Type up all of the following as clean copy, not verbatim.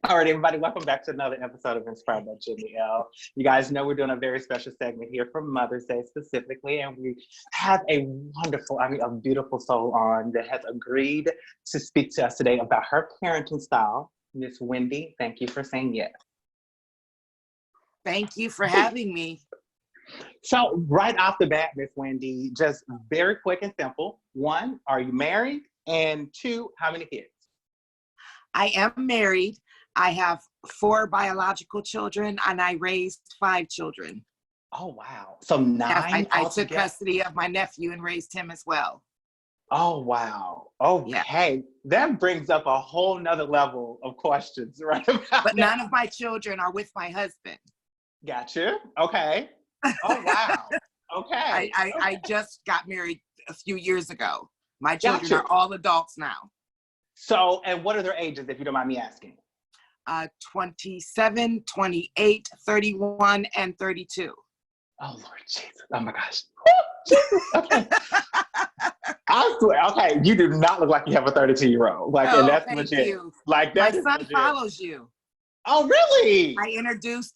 All right, everybody, welcome back to another episode of Inspired by Jimmy L. You guys know we're doing a very special segment here for Mother's Day specifically, and we have a wonderful, a beautiful soul on that has agreed to speak to us today about her parenting style. Miss Wendie, thank you for saying yes. Thank you for having me. So right off the bat, Miss Wendie, just very quick and simple. 1, are you married? And 2, how many kids? I am married. I have 4 biological children, and I raised 5 children. Oh, wow. So 9 yes, I took custody of my nephew and raised him as well. Oh, wow. Okay. Yeah. That brings up a whole nother level of questions, right? But none of my children are with my husband. Gotcha. Okay. Oh, wow. Okay. I just got married a few years ago. My children are all adults now. So, and what are their ages, if you don't mind me asking? 27, 28, 31, and 32. Oh, Lord Jesus. Oh, my gosh. Okay. I swear, okay, you do not look like you have a 32-year-old. Like, and that's legit. You. Like, that My son follows you. Oh, really?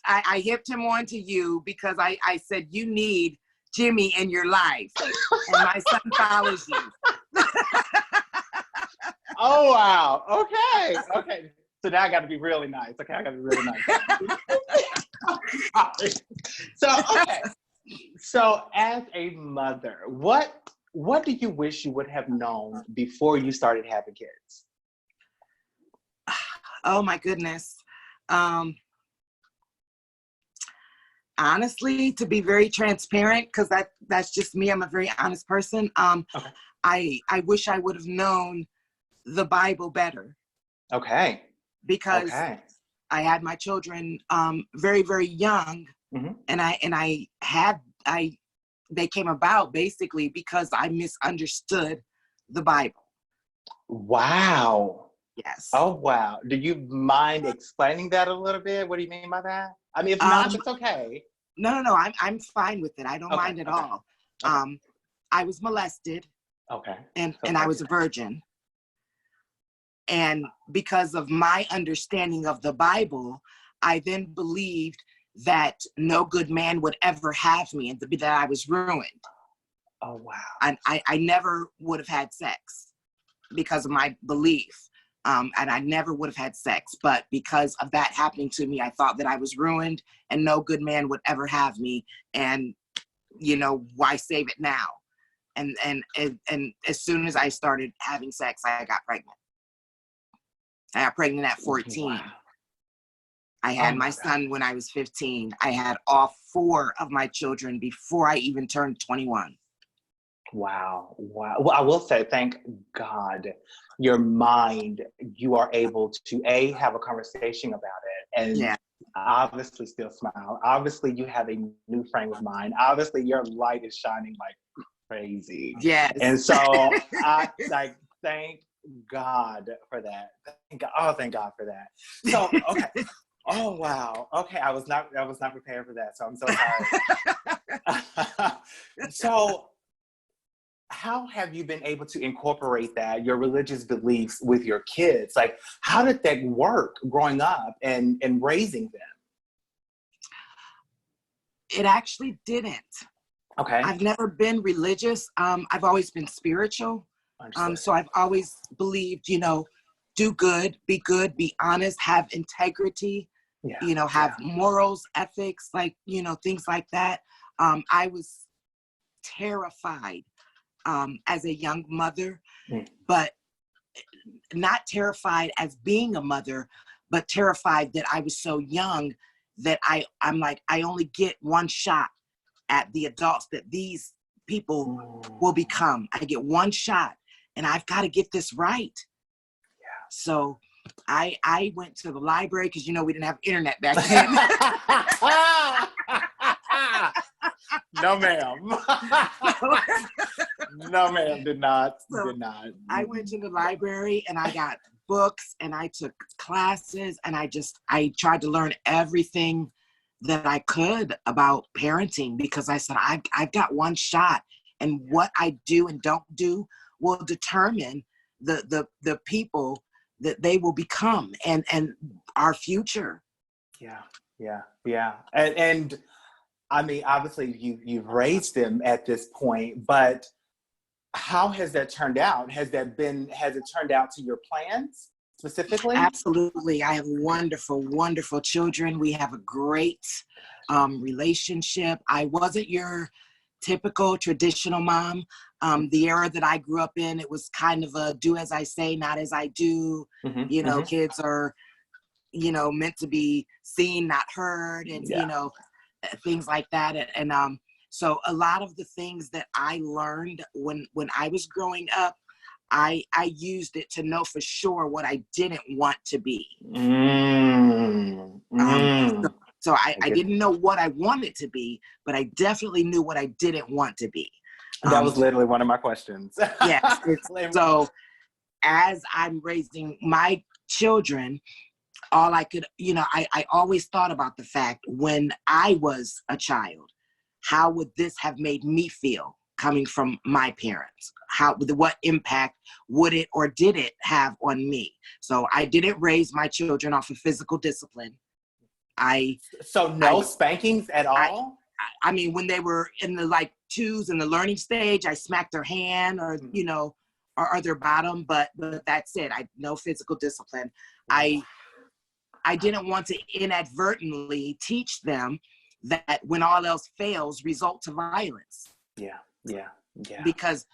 I hipped him on to you because I said, you need Jimmy in your life. And my son follows you. Oh, wow. Okay. Okay. So now I got to be really nice. Okay, I got to be really nice. So as a mother, what do you wish you would have known before you started having kids? Oh my goodness. Honestly, to be very transparent, because that's just me. I'm a very honest person. Okay. I wish I would have known the Bible better. Okay. Because I had my children very, very young, mm-hmm. and they came about basically because I misunderstood the Bible. Wow. Yes. Oh, wow. Do you mind explaining that a little bit? What do you mean by that? I mean, if not, it's okay. No. I'm fine with it. I don't mind at all. Okay. I was molested. Okay. And I was a virgin. And because of my understanding of the Bible, I then believed that no good man would ever have me and that I was ruined. Oh, wow. And I never would have had sex because of my belief. And I never would have had sex. But because of that happening to me, I thought that I was ruined and no good man would ever have me. And, why save it now? And as soon as I started having sex, I got pregnant. I got pregnant at 14. Wow. I had my son when I was 15. I had all 4 of my children before I even turned 21. Wow. Well, I will say, thank God, your mind, you are able to, have a conversation about it. And obviously still smile. Obviously, you have a new frame of mind. Obviously, your light is shining like crazy. Yes. And so I thank God for that. Thank God for that. So, okay. Oh, wow. Okay. I was not prepared for that. So I'm so sorry. So how have you been able to incorporate that, your religious beliefs with your kids? Like, how did that work growing up and raising them? It actually didn't. Okay. I've never been religious. I've always been spiritual. So I've always believed, do good, be honest, have integrity, have morals, ethics, things like that. I was terrified as a young mother, but not terrified as being a mother, but terrified that I was so young that I'm like, I only get one shot at the adults that these people will become. I get one shot. And I've got to get this right. Yeah. So I went to the library because, we didn't have internet back then. No, ma'am. No, ma'am, did not. I went to the library and I got books and I took classes and I tried to learn everything that I could about parenting because I said, I've got one shot and what I do and don't do will determine the people that they will become and our future. Yeah. And I mean, obviously you've raised them at this point, but how has that turned out? Has it turned out to your plans specifically? Absolutely. I have wonderful, wonderful children. We have a great relationship. I wasn't your typical traditional mom. The era that I grew up in, it was kind of a do as I say, not as I do. Kids are, meant to be seen, not heard, and, things like that. And so a lot of the things that I learned when I was growing up, I used it to know for sure what I didn't want to be. So I didn't know what I wanted to be, but I definitely knew what I didn't want to be. That was literally one of my questions. Yes. So as I'm raising my children, all I could, I always thought about the fact when I was a child, how would this have made me feel coming from my parents? What impact would it or did it have on me? So I didn't raise my children off of physical discipline. No spankings at all? I mean, when they were in the twos in the learning stage, I smacked their hand or their bottom, but that's it. No physical discipline. I didn't want to inadvertently teach them that when all else fails, result to violence. Yeah. Because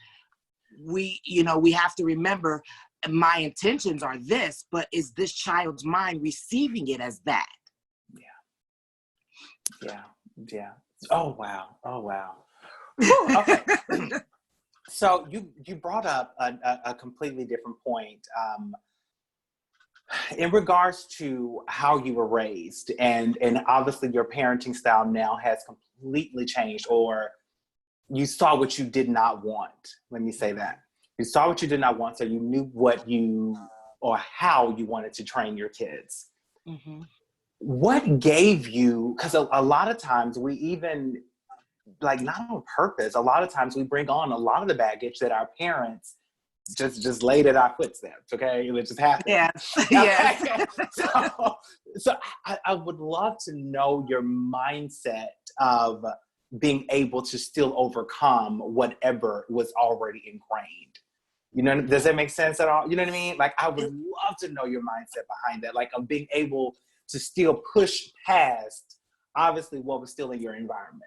we have to remember my intentions are this, but is this child's mind receiving it as that? Yeah. Oh, wow. Whew, okay. So you brought up a completely different point in regards to how you were raised, and obviously your parenting style now has completely changed, or you saw what you did not want. Let me say that. You saw what you did not want, so you knew how you wanted to train your kids. Mm-hmm. What gave you, because a lot of times we even, not on purpose, a lot of times we bring on a lot of the baggage that our parents just laid at our footsteps, okay? It just happened. Yeah. So I would love to know your mindset of being able to still overcome whatever was already ingrained. Does that make sense at all? You know what I mean? I would love to know your mindset behind that, of being able to still push past, obviously, what was still in your environment.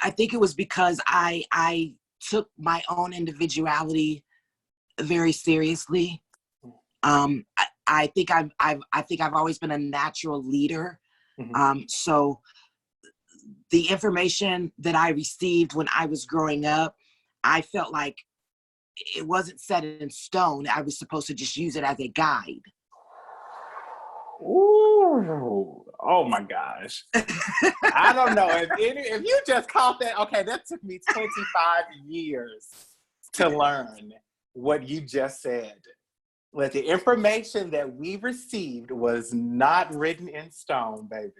I think it was because I took my own individuality very seriously. I think I've always been a natural leader. Mm-hmm. So the information that I received when I was growing up, I felt like it wasn't set in stone. I was supposed to just use it as a guide. Ooh, oh my gosh. I don't know if you just caught that. Okay, that took me 25 years to learn what you just said. But the information that we received was not written in stone, baby.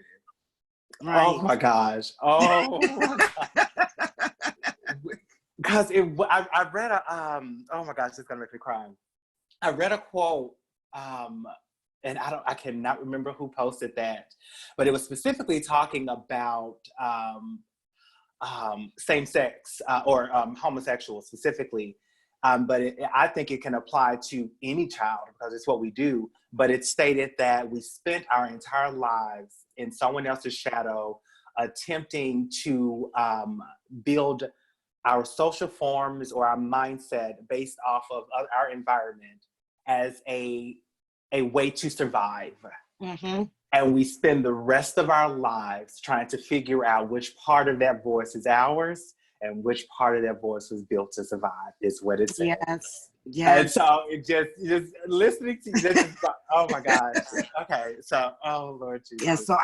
Right. Oh my gosh. Oh my gosh. Because I read oh my gosh, it's gonna make me cry. I read a quote, and I cannot remember who posted that, but it was specifically talking about same-sex or homosexuals specifically. But I think it can apply to any child because it's what we do. But it stated that we spent our entire lives in someone else's shadow, attempting to build our social forms or our mindset based off of our environment as a way to survive. Mm-hmm. And we spend the rest of our lives trying to figure out which part of that voice is ours and which part of that voice was built to survive, is what it says. Yes. And so it just listening to you, this is, oh my gosh. Okay, so, oh Lord Jesus. Yeah, so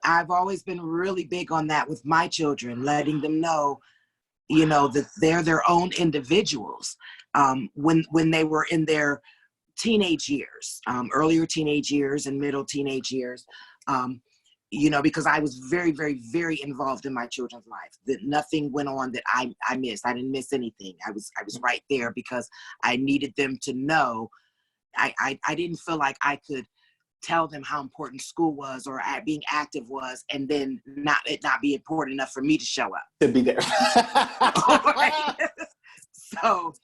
I've always been really big on that with my children, letting them know, that they're their own individuals. When they were in their teenage years, earlier teenage years and middle teenage years, because I was very, very, very involved in my children's life. That nothing went on that I missed. I didn't miss anything. I was right there because I needed them to know. I didn't feel like I could tell them how important school was or being active was, and then not be important enough for me to show up. To be there. So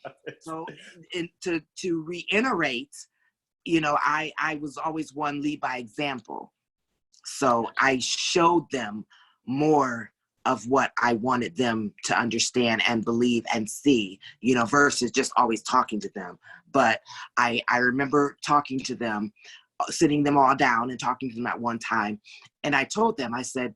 to reiterate, I was always one lead by example. So I showed them more of what I wanted them to understand and believe and see, versus just always talking to them. But I remember talking to them, sitting them all down and talking to them at one time. And I told them, I said,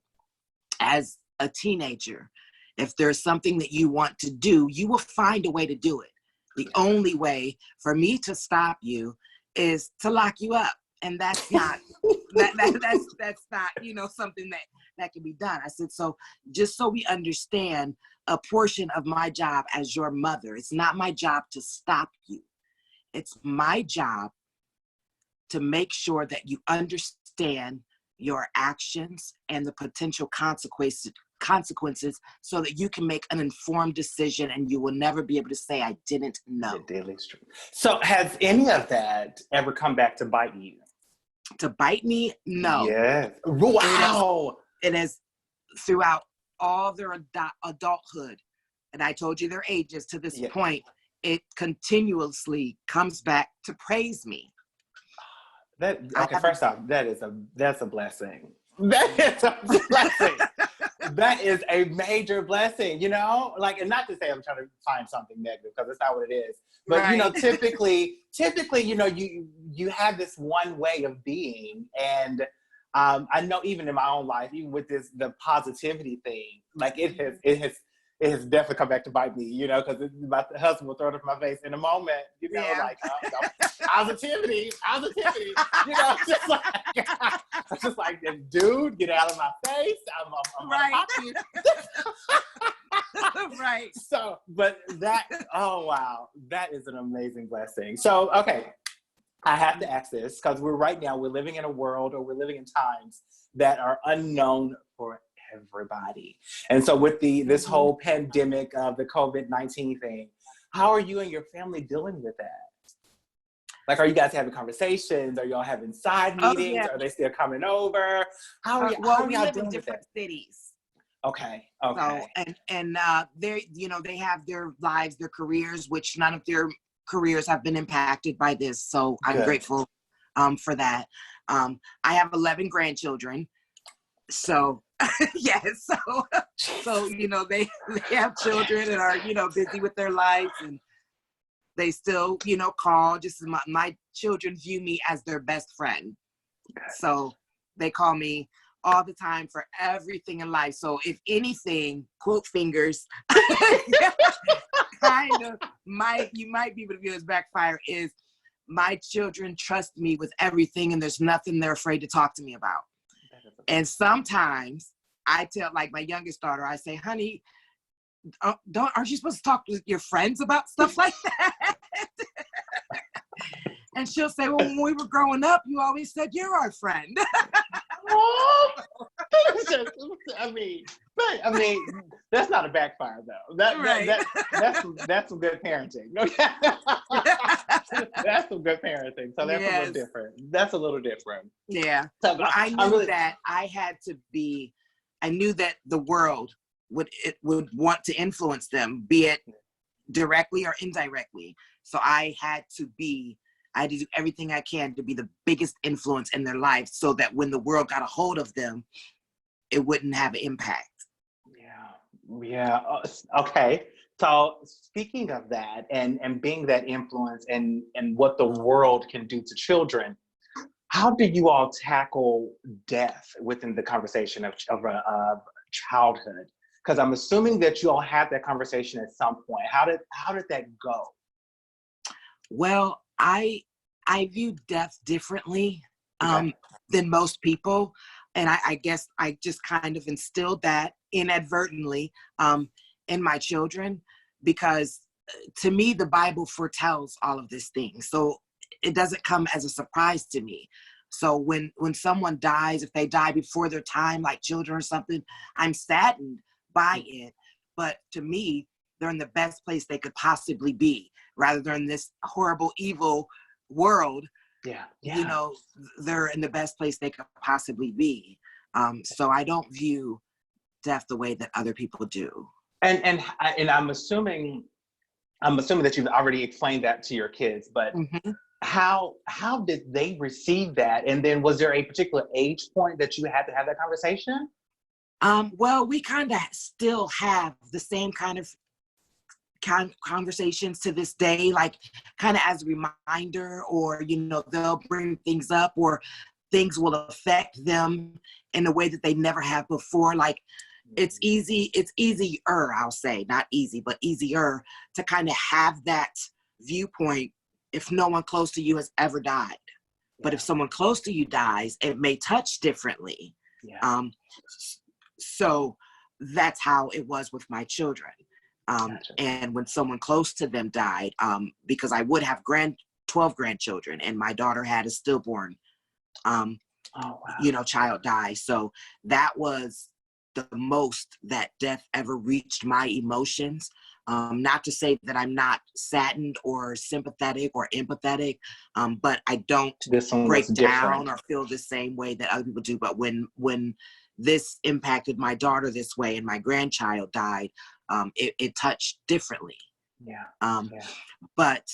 as a teenager, if there's something that you want to do, you will find a way to do it. The only way for me to stop you is to lock you up. And that's not, that's not, something that can be done. I said, so just so we understand, a portion of my job as your mother, it's not my job to stop you. It's my job to make sure that you understand your actions and the potential consequences so that you can make an informed decision and you will never be able to say, I didn't know. So has any of that ever come back to bite you? To bite me? No. Yes. Wow. It is throughout all their adulthood. And I told you their ages to this point. It continuously comes back to praise me. First off, that's a blessing. That is a blessing. That is a major blessing, and not to say I'm trying to find something negative because that's not what it is. But, right. Typically, you have this one way of being. And I know even in my own life, even with the positivity thing, like it has definitely come back to bite me, because my husband will throw it in my face in a moment, like, positivity, just like, dude, get out of my face. I'm right. happy. Right. So, but oh, wow, that is an amazing blessing. So, okay, I have to ask this because we're living in a world, or we're living in times that are unknown for everybody. And so with this whole pandemic of the COVID-19 thing, how are you and your family dealing with that? Like, are you guys having conversations? Are y'all having side meetings? Are they still coming over? How are we live in different cities. Okay. So, and they have their lives, their careers, which none of their careers have been impacted by this. So I'm grateful for that. I have 11 grandchildren. So yes, so they have children and are busy with their lives, and they still call. Just my children view me as their best friend, so they call me all the time for everything in life. So if anything, quote fingers, kind of you might be able to view as backfire, is my children trust me with everything, and there's nothing they're afraid to talk to me about. And sometimes I tell, like my youngest daughter, I say, honey, aren't you supposed to talk to your friends about stuff like that? And she'll say, well, when we were growing up, you always said you're our friend. I mean, that's not a backfire though. That's some good parenting. That's some good parenting. So that's a little different. That's a little different. Yeah. So I knew that I had to be. I knew that the world would want to influence them, be it directly or indirectly. So I had to do everything I can to be the biggest influence in their life, so that when the world got a hold of them, it wouldn't have an impact. Yeah. Okay. So speaking of that, and being that influence, and what the world can do to children, how do you all tackle death within the conversation of childhood? Because I'm assuming that you all had that conversation at some point. How did that go? Well, I view death differently than most people. And I guess I just kind of instilled that inadvertently in my children, because to me, the Bible foretells all of these things. So it doesn't come as a surprise to me. So when someone dies, if they die before their time, like children or something, I'm saddened by it. But to me, they're in the best place they could possibly be, rather than this horrible, evil world. Yeah. You know, they're in the best place they could possibly be. So I don't view death the way that other people do. And I'm assuming that you've already explained that to your kids, but how did they receive that? And then was there a particular age point that you had to have that conversation? Well, we kind of still have the same kind of conversations to this day, like kind of as a reminder, or, you know, they'll bring things up or things will affect them in a way that they never have before. Like it's easier, I'll say, not easy, but easier to kind of have that viewpoint if no one close to you has ever died. But if someone close to you dies, it may touch differently. So that's how it was with my children. And when someone close to them died, because I would have 12 grandchildren, and my daughter had a stillborn, you know, child die. So that was the most that death ever reached my emotions. Not to say that I'm not saddened or sympathetic or empathetic, but I don't break down or feel the same way that other people do. But when this impacted my daughter this way and my grandchild died, it touched differently. But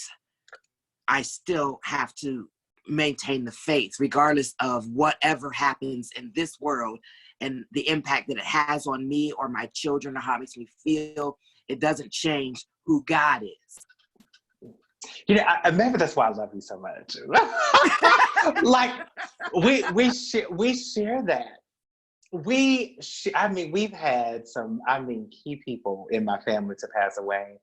I still have to maintain the faith, regardless of whatever happens in this world and the impact that it has on me or my children or how it makes me feel. It doesn't change who God is. You know, maybe that's why I love you so much. Like we share that. We've had some, key people in my family to pass away,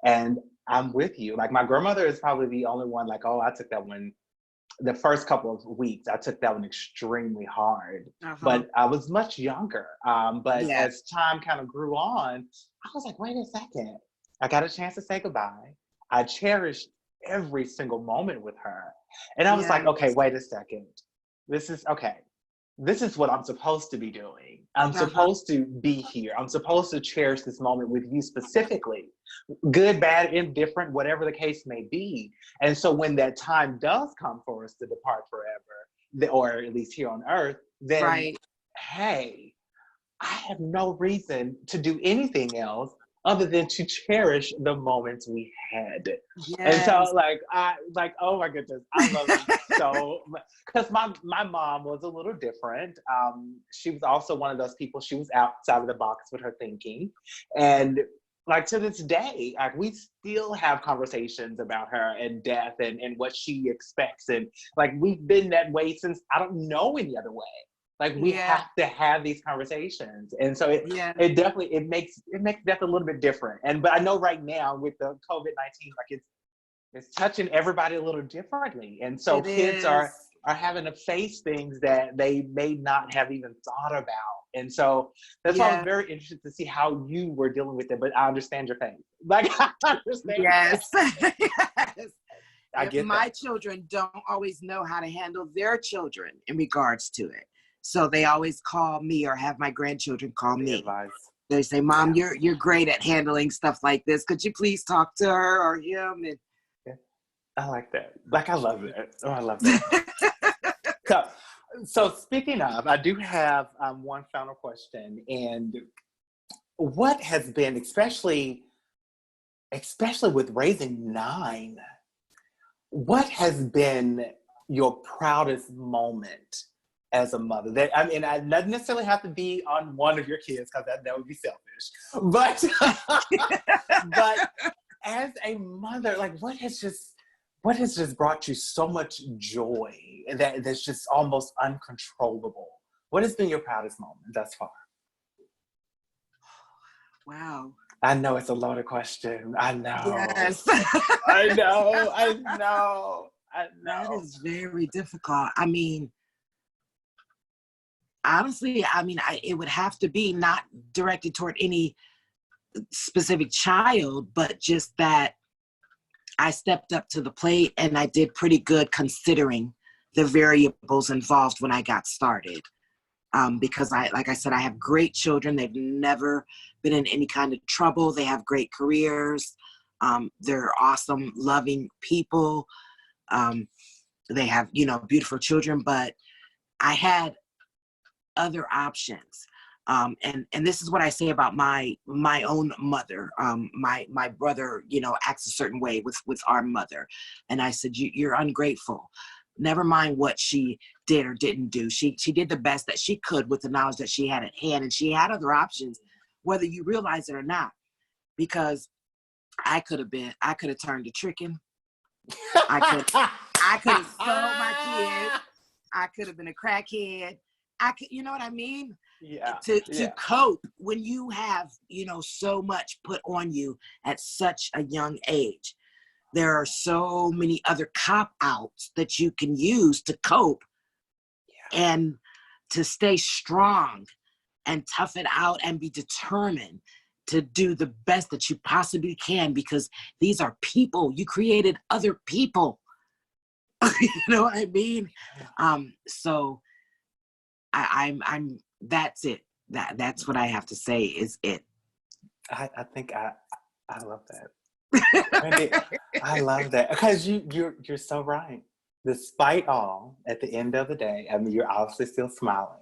and I'm with you. Like my grandmother is probably the only one, like, oh, I took that one, the first couple of weeks, I took that one extremely hard, but I was much younger. But as time kind of grew on, I was like, wait a second, I got a chance to say goodbye. I cherished every single moment with her. And I was like, okay, wait a second. This is what I'm supposed to be doing. I'm supposed to be here. I'm supposed to cherish this moment with you specifically. Good, bad, indifferent, whatever the case may be. And so when that time does come for us to depart forever, or at least here on earth, then, hey, I have no reason to do anything else other than to cherish the moments we had. And so oh my goodness, I love it so much. Because my mom was a little different. She was also one of those people, she was outside of the box with her thinking. And like to this day, like we still have conversations about her and death and what she expects. And like we've been that way since I don't know any other way. Like we have to have these conversations, and so it definitely makes death a little bit different. But I know right now with the COVID-19, like it's touching everybody a little differently, and so kids are having to face things that they may not have even thought about. And so that's why I was very interested to see how you were dealing with it. But I understand your pain. Like I understand. Yes. I get my that. children don't always know how to handle their children in regards to it. So they always call me or have my grandchildren call me. They say, Mom, you're great at handling stuff like this. Could you please talk to her or him? And I like that. Like, I love it. Oh, I love that. So speaking of, I do have one final question. And what has been, especially with raising 9, what has been your proudest moment as a mother? That it doesn't necessarily have to be on one of your kids, because that would be selfish. But but as a mother, like what has just brought you so much joy that's just almost uncontrollable? What has been your proudest moment thus far? Wow. I know it's a loaded question. I know. Yes. I know. That is very difficult. I mean, honestly, it would have to be not directed toward any specific child, but just that I stepped up to the plate and I did pretty good considering the variables involved when I got started. Because like I said, I have great children. They've never been in any kind of trouble. They have great careers. They're awesome, loving people. They have, beautiful children, but I had other options. And this is what I say about my own mother. My brother, acts a certain way with our mother. And I said, you're ungrateful. Never mind what she did or didn't do. She did the best that she could with the knowledge that she had at hand. And she had other options, whether you realize it or not, because I could have turned to tricking. I could have sold my kids. I could have been a crackhead. You know what I mean? Yeah. To cope when you have, so much put on you at such a young age. There are so many other cop-outs that you can use to cope and to stay strong and tough it out and be determined to do the best that you possibly can, because these are people. You created other people. You know what I mean? So I'm that's it. That's what I have to say is it. I think I love that. Wendie, I love that, because you're so right. Despite all, at the end of the day, I mean, you're obviously still smiling.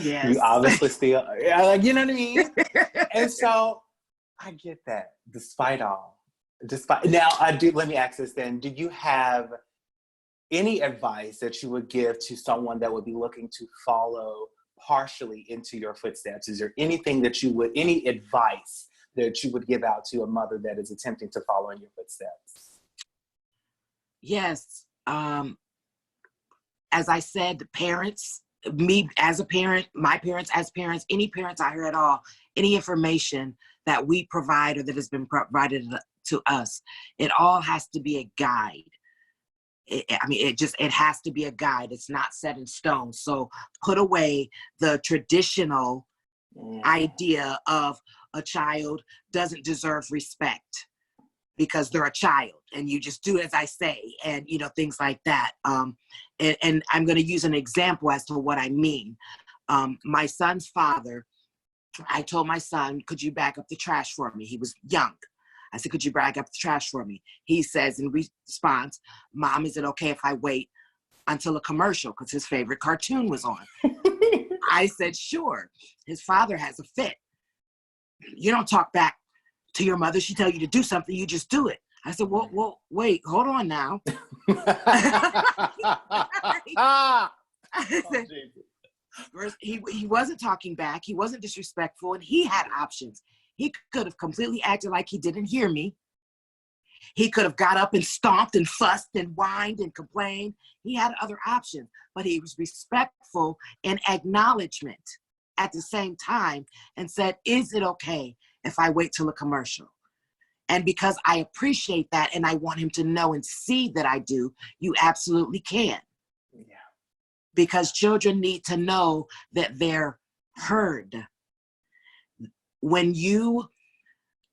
Yes. You obviously still, like, you know what I mean? And so I get that. Despite all, now let me ask this then. Do you have any advice that you would give to someone that would be looking to follow partially into your footsteps? Is there anything any advice that you would give out to a mother that is attempting to follow in your footsteps? Yes. As I said, the parents, me as a parent, my parents as parents, any parents out here at all, any information that we provide or that has been provided to us, it all has to be a guide. It has to be a guide. It's not set in stone. So put away the traditional idea of a child doesn't deserve respect because they're a child and you just do as I say, and things like that. And I'm going to use an example as to what I mean. My son's father, I told my son, could you back up the trash for me? He was young. I said, could you back up the trash for me? He says in response, Mom, is it okay if I wait until a commercial? Because his favorite cartoon was on. I said, sure. His father has a fit. You don't talk back to your mother. She tell you to do something, you just do it. I said, well, wait, hold on now. I said, he wasn't talking back. He wasn't disrespectful, and he had options. He could have completely acted like he didn't hear me. He could have got up and stomped and fussed and whined and complained. He had other options, but he was respectful and acknowledgement at the same time and said, is it okay if I wait till a commercial? And because I appreciate that and I want him to know and see that I do, you absolutely can. Yeah. Because children need to know that they're heard. When you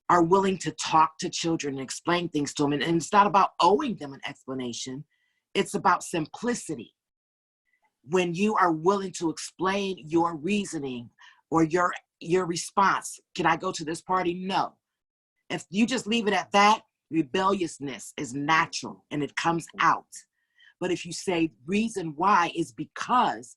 are willing to talk to children and explain things to them, and it's not about owing them an explanation, it's about simplicity. When you are willing to explain your reasoning or your response, can I go to this party? No. If you just leave it at that, rebelliousness is natural and it comes out. But if you say reason why is because,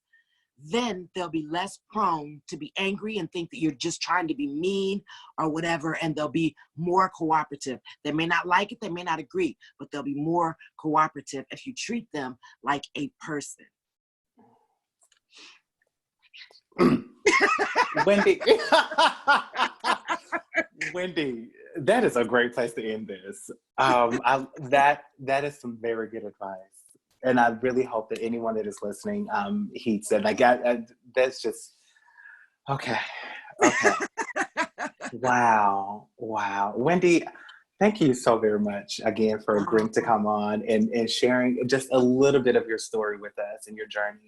then they'll be less prone to be angry and think that you're just trying to be mean or whatever, and they'll be more cooperative. They may not like it, they may not agree, but they'll be more cooperative if you treat them like a person. Wendie, Wendie, that is a great place to end this. That is some very good advice. And I really hope that anyone that is listening heeds it. That's just, okay. Wow. Wendie, thank you so very much again for agreeing to come on and sharing just a little bit of your story with us and your journey.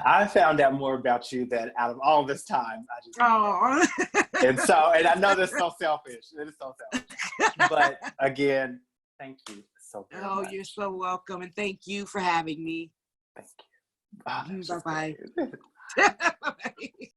I found out more about you than out of all this time. And I know that's so selfish. It is so selfish. But again, thank you so very Oh, much. you're so welcome. And thank you for having me. Thank you. Oh, Bye-bye. Bye.